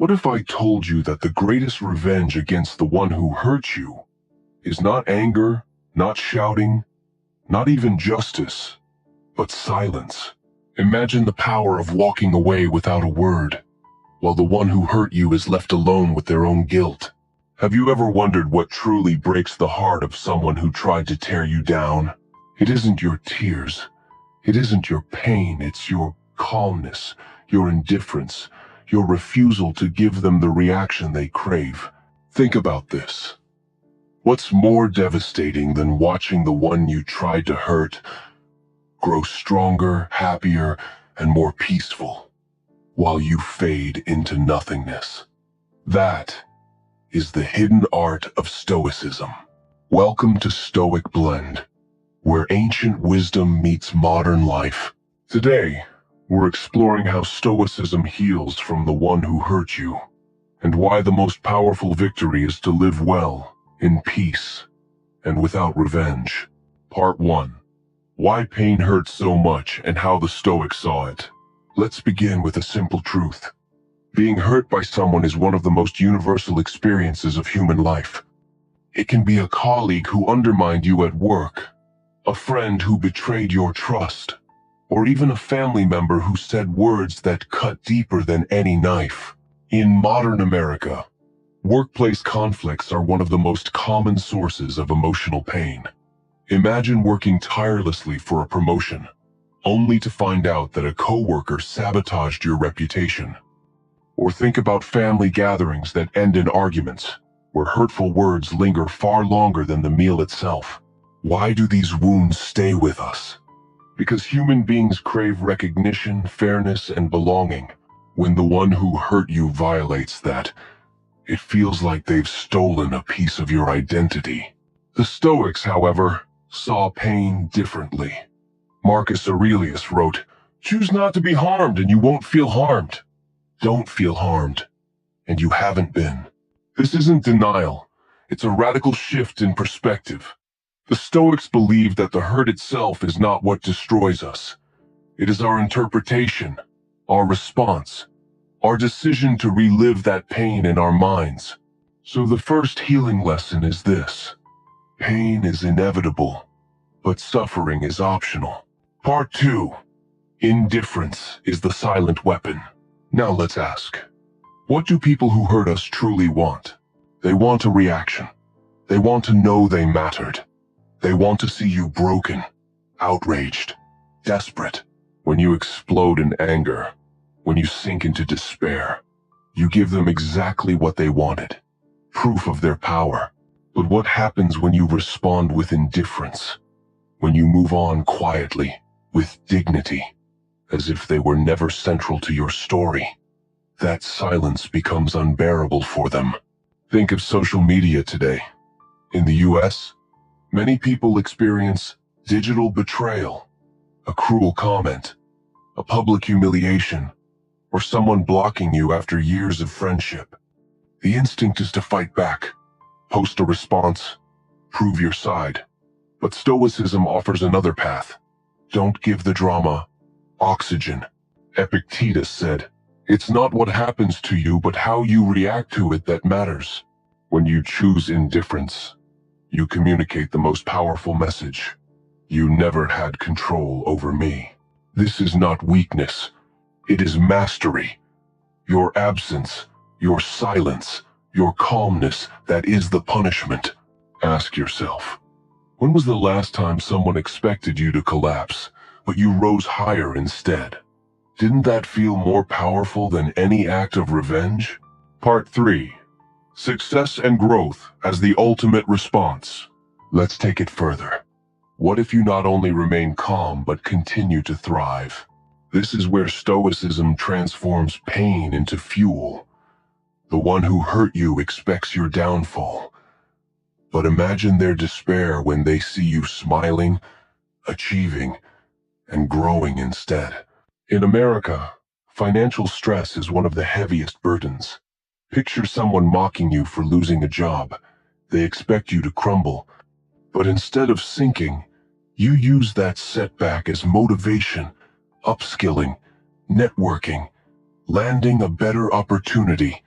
What if I told you that the greatest revenge against the one who hurt you is not anger, not shouting, not even justice, but silence? Imagine the power of walking away without a word, while the one who hurt you is left alone with their own guilt. Have you ever wondered what truly breaks the heart of someone who tried to tear you down? It isn't your tears. It isn't your pain. It's your calmness, your indifference, your refusal to give them the reaction they crave. Think about this. What's more devastating than watching the one you tried to hurt grow stronger, happier, and more peaceful, while you fade into nothingness? That is the hidden art of Stoicism. Welcome to Stoic Blend, where ancient wisdom meets modern life. Today, we're exploring how Stoicism heals from the one who hurt you, and why the most powerful victory is to live well, in peace, and without revenge. Part 1. Why pain hurts so much and how the Stoics saw it. Let's begin with a simple truth. Being hurt by someone is one of the most universal experiences of human life. It can be a colleague who undermined you at work, a friend who betrayed your trust, or even a family member who said words that cut deeper than any knife. In modern America, workplace conflicts are one of the most common sources of emotional pain. Imagine working tirelessly for a promotion, only to find out that a coworker sabotaged your reputation. Or think about family gatherings that end in arguments, where hurtful words linger far longer than the meal itself. Why do these wounds stay with us? Because human beings crave recognition, fairness, and belonging. When the one who hurt you violates that, it feels like they've stolen a piece of your identity. The Stoics, however, saw pain differently. Marcus Aurelius wrote, "Choose not to be harmed and you won't feel harmed. Don't feel harmed, and you haven't been." This isn't denial. It's a radical shift in perspective. The Stoics believe that the hurt itself is not what destroys us. It is our interpretation, our response, our decision to relive that pain in our minds. So the first healing lesson is this. Pain is inevitable, but suffering is optional. Part 2. Indifference is the silent weapon. Now let's ask, what do people who hurt us truly want? They want a reaction. They want to know they mattered. They want to see you broken, outraged, desperate. When you explode in anger, when you sink into despair, you give them exactly what they wanted, proof of their power. But what happens when you respond with indifference? When you move on quietly, with dignity, as if they were never central to your story? That silence becomes unbearable for them. Think of social media today. In the US, many people experience digital betrayal, a cruel comment, a public humiliation, or someone blocking you after years of friendship. The instinct is to fight back, post a response, prove your side. But Stoicism offers another path. Don't give the drama oxygen. Epictetus said, "It's not what happens to you, but how you react to it that matters." When you choose indifference, you communicate the most powerful message. You never had control over me. This is not weakness. It is mastery. Your absence, your silence, your calmness, that is the punishment. Ask yourself, when was the last time someone expected you to collapse, but you rose higher instead? Didn't that feel more powerful than any act of revenge? Part 3. Success and growth as the ultimate response. Let's take it further. What if you not only remain calm but continue to thrive? This is where Stoicism transforms pain into fuel. The one who hurt you expects your downfall. But imagine their despair when they see you smiling, achieving, and growing instead. In America, financial stress is one of the heaviest burdens. Picture someone mocking you for losing a job. They expect you to crumble. But instead of sinking, you use that setback as motivation, upskilling, networking, landing a better opportunity.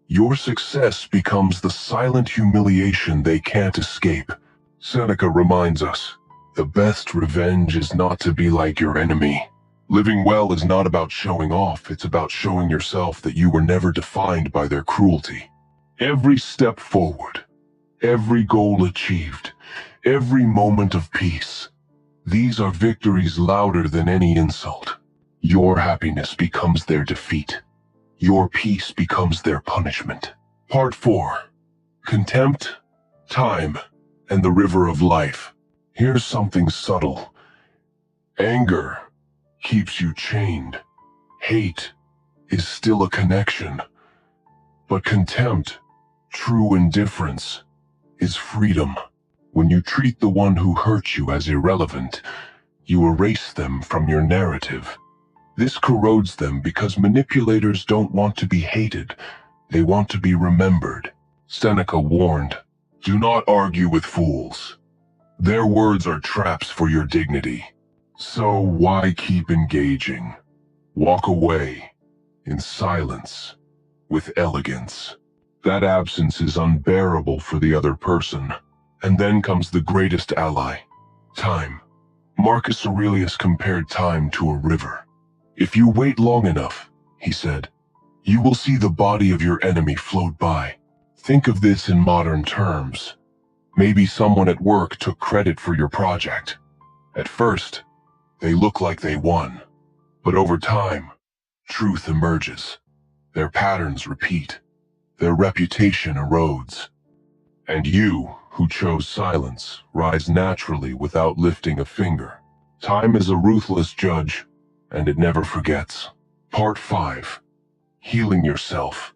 Your success becomes the silent humiliation they can't escape. Seneca reminds us, the best revenge is not to be like your enemy. Living well is not about showing off, it's about showing yourself that you were never defined by their cruelty. Every step forward, every goal achieved, every moment of peace, these are victories louder than any insult. Your happiness becomes their defeat. Your peace becomes their punishment. Part 4. Contempt, Time, and the River of Life. Here's something subtle. Anger keeps you chained. Hate is still a connection. But contempt, true indifference, is freedom. When you treat the one who hurt you as irrelevant, you erase them from your narrative. This corrodes them because manipulators don't want to be hated, they want to be remembered. Seneca warned, do not argue with fools. Their words are traps for your dignity. So why keep engaging? Walk away, in silence, with elegance. That absence is unbearable for the other person. And then comes the greatest ally, time. Marcus Aurelius compared time to a river. If you wait long enough, he said, you will see the body of your enemy float by. Think of this in modern terms. Maybe someone at work took credit for your project. At first, they look like they won. But over time, truth emerges. Their patterns repeat. Their reputation erodes. And you, who chose silence, rise naturally without lifting a finger. Time is a ruthless judge, and it never forgets. Part 5. Healing yourself,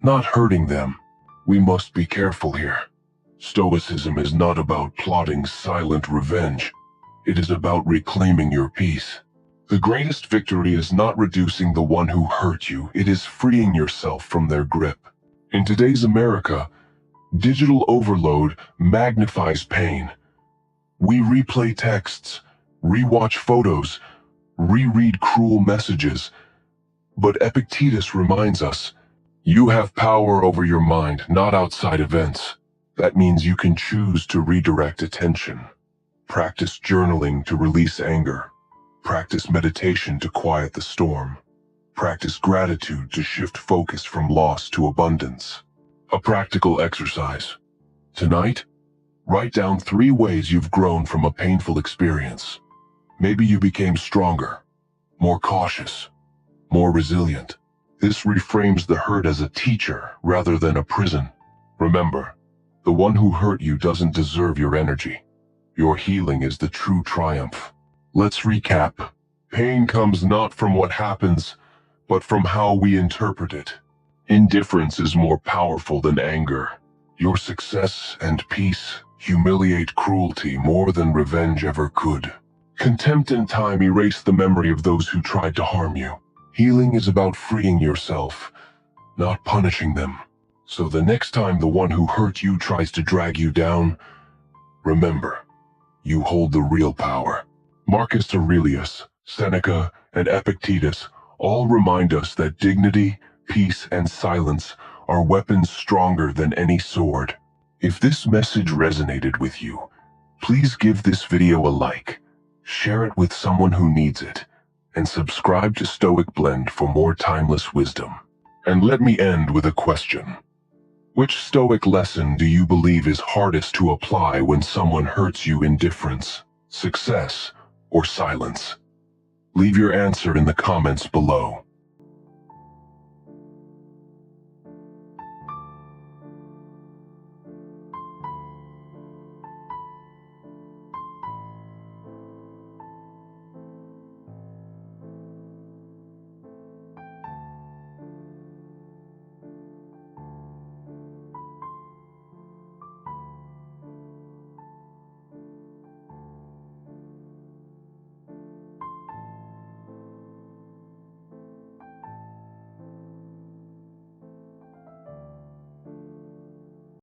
not hurting them. We must be careful here. Stoicism is not about plotting silent revenge. It is about reclaiming your peace. The greatest victory is not reducing the one who hurt you, it is freeing yourself from their grip. In today's America, digital overload magnifies pain. We replay texts, rewatch photos, reread cruel messages. But Epictetus reminds us, you have power over your mind, not outside events. That means you can choose to redirect attention. Practice journaling to release anger. Practice meditation to quiet the storm. Practice gratitude to shift focus from loss to abundance. A practical exercise. Tonight, write down 3 ways you've grown from a painful experience. Maybe you became stronger, more cautious, more resilient. This reframes the hurt as a teacher rather than a prison. Remember, the one who hurt you doesn't deserve your energy. Your healing is the true triumph. Let's recap. Pain comes not from what happens, but from how we interpret it. Indifference is more powerful than anger. Your success and peace humiliate cruelty more than revenge ever could. Contempt and time erase the memory of those who tried to harm you. Healing is about freeing yourself, not punishing them. So the next time the one who hurt you tries to drag you down, remember, you hold the real power. Marcus Aurelius, Seneca, and Epictetus all remind us that dignity, peace, and silence are weapons stronger than any sword. If this message resonated with you, please give this video a like, share it with someone who needs it, and subscribe to Stoic Blend for more timeless wisdom. And let me end with a question. Which Stoic lesson do you believe is hardest to apply when someone hurts you? Indifference, success, or silence? Leave your answer in the comments below.